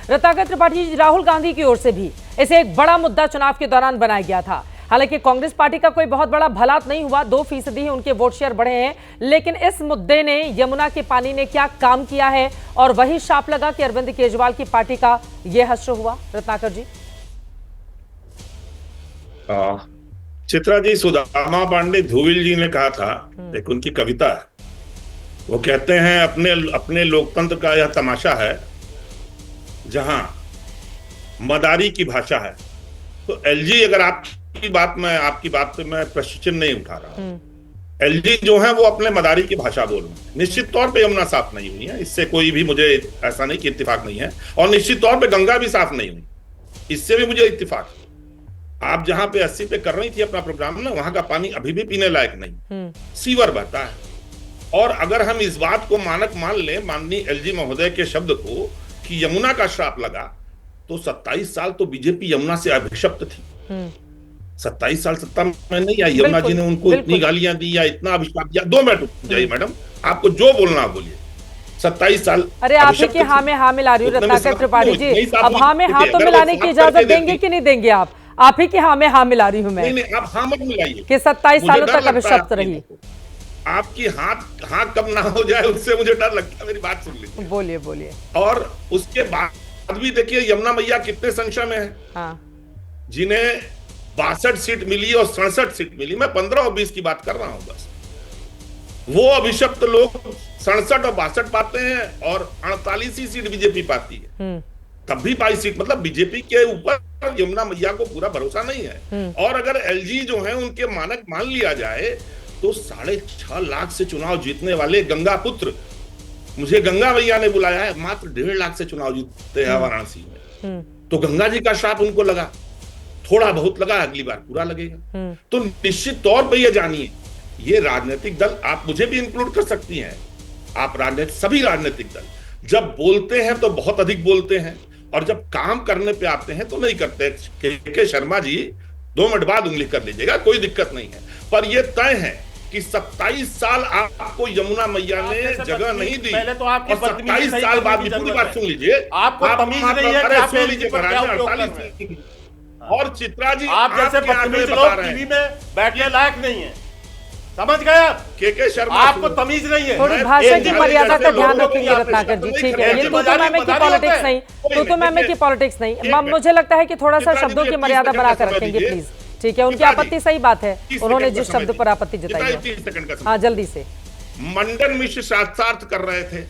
रत्नाकर त्रिपाठी जी, राहुल गांधी की ओर से भी इसे एक बड़ा मुद्दा चुनाव के दौरान बनाया गया था। हालांकि कांग्रेस पार्टी का कोई बहुत बड़ा भला नहीं हुआ, 2% ही उनके वोट शेयर बढ़े हैं, लेकिन इस मुद्दे ने, यमुना के पानी ने क्या काम किया है, और वही शाप लगा कि अरविंद केजरीवाल की पार्टी का यह हश्र हुआ। रत्नाकर जी। चित्रा जी, सुदामा पांडे धुविल जी ने कहा था, एक उनकी कविता है, वो कहते हैं अपने अपने लोकतंत्र का यह तमाशा है जहां मदारी की भाषा है। तो एलजी, अगर आपकी बात पे मैं प्रश्न नहीं उठा रहा, एलजी जो है वो अपने मदारी की भाषा बोल रहे हैं। निश्चित तौर पे यमुना साफ नहीं हुई है, इससे कोई भी मुझे ऐसा नहीं कि इत्तेफाक नहीं है, और निश्चित तौर पे गंगा भी साफ नहीं हुई, इससे भी मुझे इत्तेफाक। आप जहां पे 80 पे कर रही थी अपना प्रोग्राम ना, वहां का पानी अभी भी पीने लायक नहीं, सीवर बहता है। और अगर हम इस बात को मानक मान लें, माननीय एलजी महोदय के शब्द को, कि यमुना का श्राप लगा, तो 27 साल तो बीजेपी यमुना से अभिशप्त थी। 27 साल सत्ता में नहीं आई, यमुना जी ने उनको इतनी गालियां दी या इतना अभिशाप दिया। 2 मिनट रुक जाइए मैडम, आपको जो बोलना बोलिए। 27 साल। अरे आप ही की हाँ में हाँ मिला रही हूँ रत्नाकर त्रिपाठी जी, अब हाँ में हाँ तो मिलाने की इजाजत देंगे कि नहीं देंगे? आप ही की हाँ में हाँ मिला रही हूँ मैं। नहीं, आप हाँ मत मिलाइए कि 27 सालों तक अभिशप्त रही। आपकी हाँ कब ना हो जाए उससे मुझे डर लगता है। मेरी बात सुन लीजिए। बोलिए। और उसके बाद भी देखिए, यमुना मैया कितने संशय में है। हाँ। जिन्हें 62 सीट मिली और 67 सीट मिली, मैं 15 और 20 की बात कर रहा हूं बस। वो अभिशप्त लोग 67 और 62 पाते हैं और 48 ही सीट बीजेपी पाती है। तब भी 22 सीट, मतलब बीजेपी के ऊपर यमुना मैया को पूरा भरोसा नहीं है। और अगर एलजी जो है उनके मानक मान लिया जाए, तो 6.5 लाख से चुनाव जीतने वाले गंगा पुत्र, मुझे गंगा मैया ने बुलाया है, मात्र 1.5 लाख से चुनाव जीतते हैं वाराणसी में। तो गंगा जी का श्राप उनको लगा, थोड़ा बहुत लगा, अगली बार पूरा लगेगा। तो निश्चित तौर पर यह जानिए, ये राजनीतिक दल, आप मुझे भी इंक्लूड कर सकती हैं, आप सभी राजनीतिक दल जब बोलते हैं तो बहुत अधिक बोलते हैं, और जब काम करने पे आते हैं तो नहीं करते। के शर्मा जी 2 मिनट बाद उंगली कर लीजिएगा, कोई दिक्कत नहीं है। पर यह तय है कि 27 साल आपको यमुना मैया ने जगह नहीं दी। पहले तो आपकी 27 साल बाद, पूरी बात सुन लीजिए, आपको तमीज नहीं है कि आप लीजिए पर क्या उपयोग कर रहे हैं। और चित्रा जी, आप जैसे बदतमीज लोग टीवी में बैठने लायक नहीं है, समझ गए आप? के शर्मा, आपको तमीज नहीं है। थोड़ी भाषा की मर्यादा का ध्यान रखेंगे रत्नाकर जी, ठीक है? ये तो मैम की पॉलिटिक्स नहीं, तो मैम की पॉलिटिक्स नहीं। मुझे लगता है कि थोड़ा सा शब्दों की मर्यादा बनाकर रखेंगे प्लीज, ठीक है? उनकी आपत्ति सही बात है, उन्होंने जिस शब्द पर आपत्ति जताई है। हाँ, जल्दी से। मंडन मिश्र शास्त्रार्थ कर रहे थे,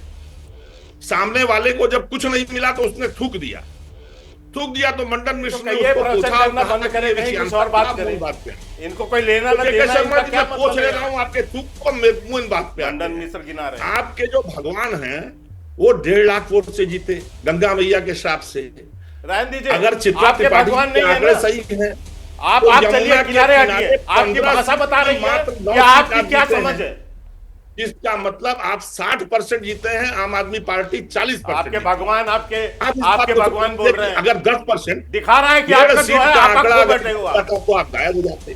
सामने वाले को जब कुछ नहीं मिला तो उसने थूक दिया, तो मंडन मिश्र ने उसको पूछा, बंद करें, कुछ और बात करें, इनको कोई लेना ना देना। शर्मा जी, मैं पूछ ले रहा हूँ आपके थूक को, मुंह इन बात पे। मंडन मिश्र गिना रहे, आपके जो भगवान हैं वो 1.5 लाख वोट से जीते गंगा मैया के श्राप से। रहने दीजिए, अगर चित्रा भगवान नहीं है, सही है, आप चलिए किनारे हटिए। आपकी भाषा बता रही है कि आपकी क्या समझ है। इसका मतलब आप 60% जीते हैं, आम आदमी पार्टी 40%। आपके भगवान आपके भगवान बोल रहे हैं। अगर 10% दिखा रहा है कि आपका जो है आप बैठे हुआ तो आप गायब हो जाते।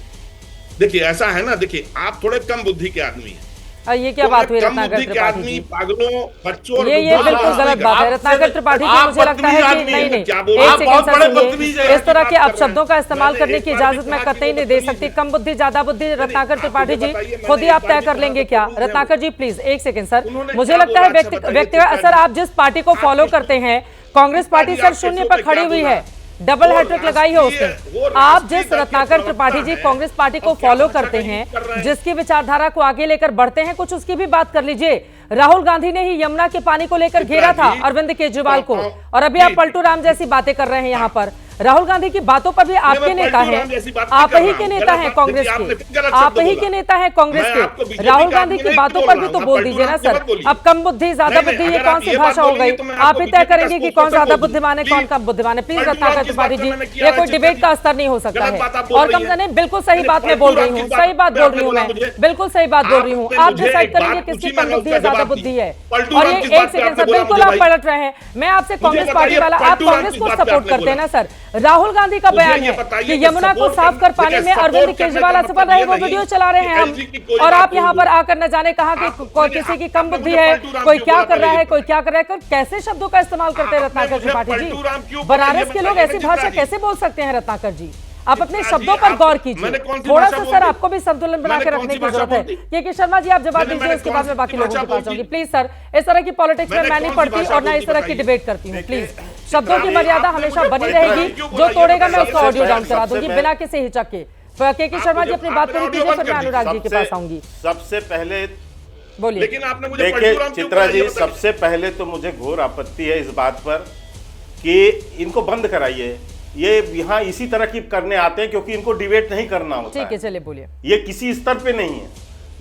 देखिए ऐसा है ना, देखिए आप थोड़े कम बुद्धि के आदमी हैं। ये क्या बात हुई रत्नाकर त्रिपाठी जी? पागलों, बच्चों, ये बिल्कुल गलत बात है रत्नाकर त्रिपाठी जी। मुझे लगता है कि नहीं, एक सेकंड, इस तरह के अपशब्दों का इस्तेमाल करने की इजाजत मैं कतई नहीं दे सकती। कम बुद्धि, ज्यादा बुद्धि, रत्नाकर त्रिपाठी जी खुद ही आप तय कर लेंगे क्या? रत्नाकर जी प्लीज एक सेकंड सर, मुझे लगता है व्यक्तिगत सर, आप जिस पार्टी को फॉलो करते हैं, कांग्रेस पार्टी सर शून्य पर खड़ी हुई है, डबल हैट्रिक लगाई है उसने। आप जिस रत्नाकर त्रिपाठी जी कांग्रेस पार्टी को फॉलो करते हैं, जिसकी विचारधारा को आगे लेकर बढ़ते हैं, कुछ उसकी भी बात कर लीजिए। राहुल गांधी ने ही यमुना के पानी को लेकर घेरा था अरविंद केजरीवाल को, और अभी आप पलटू राम जैसी बातें कर रहे हैं यहाँ पर। राहुल गांधी की बातों पर भी आपके नेता हैं, आप ही के नेता हैं कांग्रेस के, आप ही के नेता हैं कांग्रेस के। राहुल गांधी की बातों पर भी तो बोल दीजिए ना सर। अब कम बुद्धि ज्यादा बुद्धि, ये कौन सी भाषा हो गई? आप ही तय करेंगे कि कौन ज्यादा बुद्धिमान है, कौन कम बुद्धिमान है। प्लीज रत्नाकर त्रिपाठी जी, ये कोई डिबेट का स्तर नहीं हो सकता है। और कम नहीं, बिल्कुल सही बात मैं बोल रही हूँ, सही बात बोल रही हूँ मैं, बिल्कुल सही बात बोल रही हूँ। आप डिसाइड करेंगे किसकी कम बुद्धि है, ज्यादा बुद्धि है। और ये एक सेकंड सर, बिल्कुल आप पलट रहे हैं। मैं आपसे कांग्रेस पार्टी वाला, आप कांग्रेस को सपोर्ट करते हैं ना सर? राहुल गांधी का बयान है कि यमुना को साफ कर पाने में अरविंद केजरीवाल असफल रहे, वो वीडियो चला रहे हैं हम, और आप यहाँ पर आकर न जाने कहा कि किसी की कम बुद्धि है, कोई क्या कर रहा है, कोई क्या कर रहा है। कैसे शब्दों का इस्तेमाल करते हैं रत्नाकर त्रिपाठी जी? बनारस के लोग ऐसी भाषा कैसे बोल सकते हैं रत्नाकर जी? आप अपने शब्दों पर गौर कीजिए थोड़ा सा सर, आपको भी संतुलन बना के रखने की जरूरत है। के शर्मा जी आप जवाब दीजिए, उसके बाद मैं बाकी लोगों के पास जाऊंगी। प्लीज सर, इस तरह की पॉलिटिक्स में मैं नहीं पढ़ती और ना इस तरह की डिबेट करती हूँ। प्लीज, शब्दों की मर्यादा हमेशा बनी रहेगी, जो तोड़ेगा मैं उसका ऑडियो डाउन करा दूंगी बिना किसी हिचक के। के शर्मा जी अपनी बात पूरी कीजिए, फिर मैं अनुराग जी के पास आऊंगी। सबसे पहले बोलिए। लेकिन आपने मुझे देखिए चित्रा जी, सबसे पहले तो मुझे घोर आपत्ति है इस बात पर कि इनको बंद कराइए। ये यहाँ इसी तरह की करने आते हैं क्योंकि इनको डिबेट नहीं करना होता। ठीक है, चलिए बोलिए। ये किसी स्तर पे नहीं है,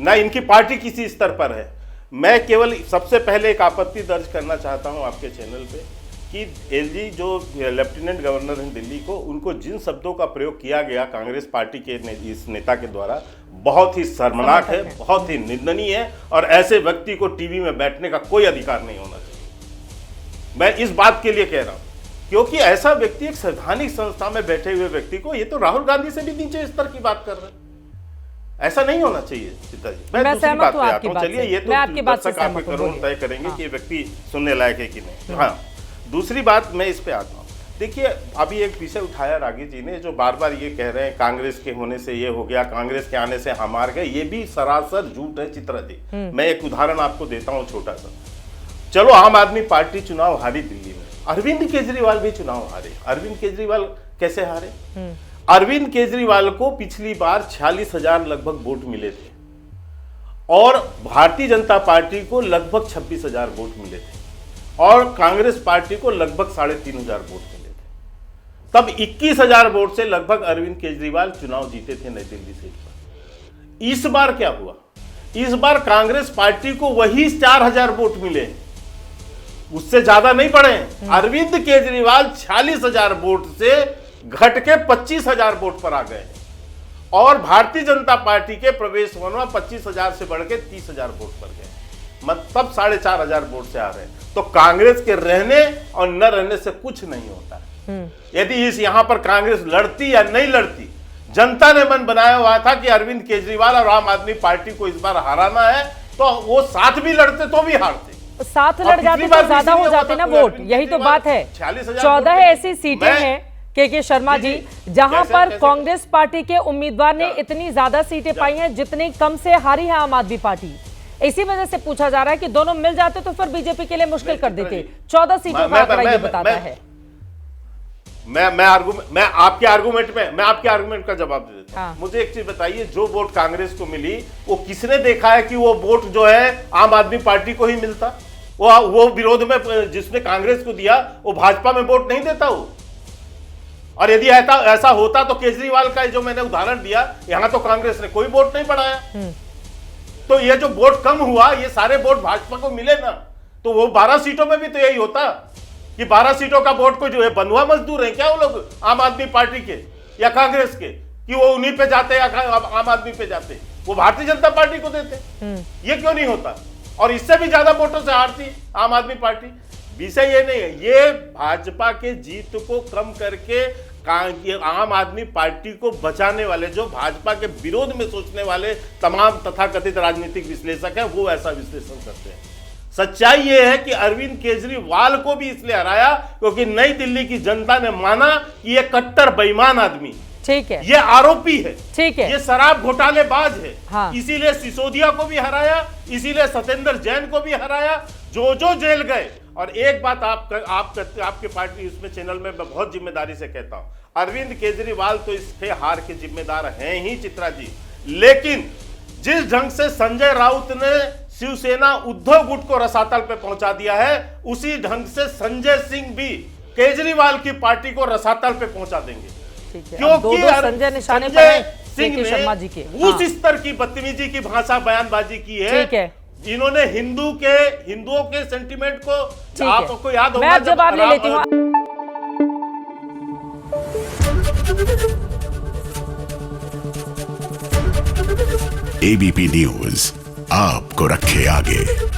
ना इनकी पार्टी किसी स्तर पर है। मैं केवल सबसे पहले एक आपत्ति दर्ज करना चाहता हूं आपके चैनल पे कि एलजी जो लेफ्टिनेंट गवर्नर हैं दिल्ली को, उनको जिन शब्दों का प्रयोग किया गया कांग्रेस पार्टी के इस नेता के द्वारा, बहुत ही शर्मनाक है, बहुत ही निंदनीय है, और ऐसे व्यक्ति को टीवी में बैठने का कोई अधिकार नहीं होना चाहिए। मैं इस बात के लिए कह रहा हूं क्योंकि ऐसा व्यक्ति एक संवैधानिक संस्था में बैठे हुए व्यक्ति को, ये तो राहुल गांधी से भी नीचे स्तर की बात कर रहे हैं, ऐसा नहीं होना चाहिए। सीता जी, मैं दूसरी बात पे आता हूं। चलिए, ये तो दर्शक आपके करोड़ तय करेंगे कि ये व्यक्ति सुनने लायक है कि नहीं। हाँ, दूसरी बात मैं इस पे आता हूँ। देखिए, अभी एक विषय उठाया रागी जी ने, जो बार बार ये कह रहे हैं कांग्रेस के होने से ये हो गया, कांग्रेस के आने से हम हार गए, ये भी सरासर झूठ है चित्रा जी। मैं एक उदाहरण आपको देता हूँ छोटा सा। चलो, आम आदमी पार्टी चुनाव हारी दिल्ली में, अरविंद केजरीवाल भी चुनाव हारे। अरविंद केजरीवाल कैसे हारे? अरविंद केजरीवाल को पिछली बार 46,000 लगभग वोट मिले थे और भारतीय जनता पार्टी को लगभग 26,000 वोट मिले थे और कांग्रेस पार्टी को लगभग 3,500 वोट मिले थे। तब 21,000 वोट से लगभग अरविंद केजरीवाल चुनाव जीते थे नई दिल्ली सीट पर। इस बार क्या हुआ? इस बार कांग्रेस पार्टी को वही 4,000 वोट मिले, उससे ज्यादा नहीं बढ़े। अरविंद केजरीवाल 46,000 वोट से घट के 25,000 वोट पर आ गए और भारतीय जनता पार्टी के प्रवेश वर्मा 25,000 से बढ़ के 30,000 वोट पर गए, मतलब 4,500 वोट से आ रहे हैं। तो कांग्रेस के रहने और न रहने से कुछ नहीं होता। यदि इस यहां पर कांग्रेस लड़ती या नहीं लड़ती, जनता ने मन बनाया हुआ था कि अरविंद केजरीवाल और आम आदमी पार्टी को इस बार हराना है, तो वो साथ भी लड़ते तो भी हारते, साथ लड़ जाते तो ज्यादा हो जाते ना वोट। यही तो बात है। 14 ऐसी सीटें हैं के शर्मा जी जहां पर कांग्रेस पार्टी के उम्मीदवार ने इतनी ज्यादा सीटें पाई हैं जितनी कम से हारी है आम आदमी पार्टी। इसी वजह से पूछा जा रहा है कि दोनों मिल जाते तो फिर बीजेपी के लिए मुश्किल कर देते। 14 सीटों का आंकड़ा ये बताता है। मैं आपके आर्गुमेंट का जवाब दे देता हूं। मुझे एक चीज बताइए, जो वोट कांग्रेस को मिली वो किसने देखा है कि वो वोट जो है आम आदमी पार्टी को ही मिलता? वो विरोध में जिसने कांग्रेस को दिया वो भाजपा में वोट नहीं देता वो। और यदि ऐसा होता तो केजरीवाल का जो मैंने उदाहरण दिया, यहां तो कांग्रेस ने कोई वोट नहीं बढ़ाया। तो ये जो वोट कम हुआ, ये सारे वोट भाजपा को मिले ना, तो वो 12 सीटों में भी तो यही होता कि 12 सीटों का वोट को जो है, बंधुआ मजदूर है क्या वो लोग आम आदमी पार्टी के या कांग्रेस के, कि वो उन्हीं पे जाते या आम आदमी पे जाते, वो भारतीय जनता पार्टी को देते। ये क्यों नहीं होता? और इससे भी ज्यादा वोटों से हारती आम आदमी पार्टी। विषय ये नहीं है, ये भाजपा के जीत को कम करके आम आदमी पार्टी को बचाने वाले, जो भाजपा के विरोध में सोचने वाले तमाम तथाकथित राजनीतिक विश्लेषक हैं, वो ऐसा विश्लेषण करते हैं। सच्चाई ये है कि अरविंद केजरीवाल को भी इसलिए हराया क्योंकि नई दिल्ली की जनता ने माना कि ये कट्टर बेईमान आदमी, ठीक है, ये आरोपी है, ठीक है, ये शराब घोटालेबाज है। हाँ। इसीलिए सिसोदिया को भी हराया, इसीलिए सत्येंद्र जैन को भी हराया, जो जेल गए। और एक बात आपके पार्टी उसमें चैनल में मैं बहुत जिम्मेदारी से कहता हूं, अरविंद केजरीवाल तो इसके हार के जिम्मेदार हैं ही चित्रा जी, लेकिन जिस ढंग से संजय राउत ने शिवसेना उद्धव गुट को रसातल पे पहुंचा दिया है, उसी ढंग से संजय सिंह भी केजरीवाल की पार्टी को रसातल पे पहुंचा देंगे। क्योंकि संजय निशाने पर सिंह ने उस स्तर की बदतमीजी की भाषा बयानबाजी की है, जिन्होंने हिंदुओं के सेंटिमेंट को, आपको याद होगा, मैं जवाब ले लेती हूं। एबीपी न्यूज आपको रखे आगे।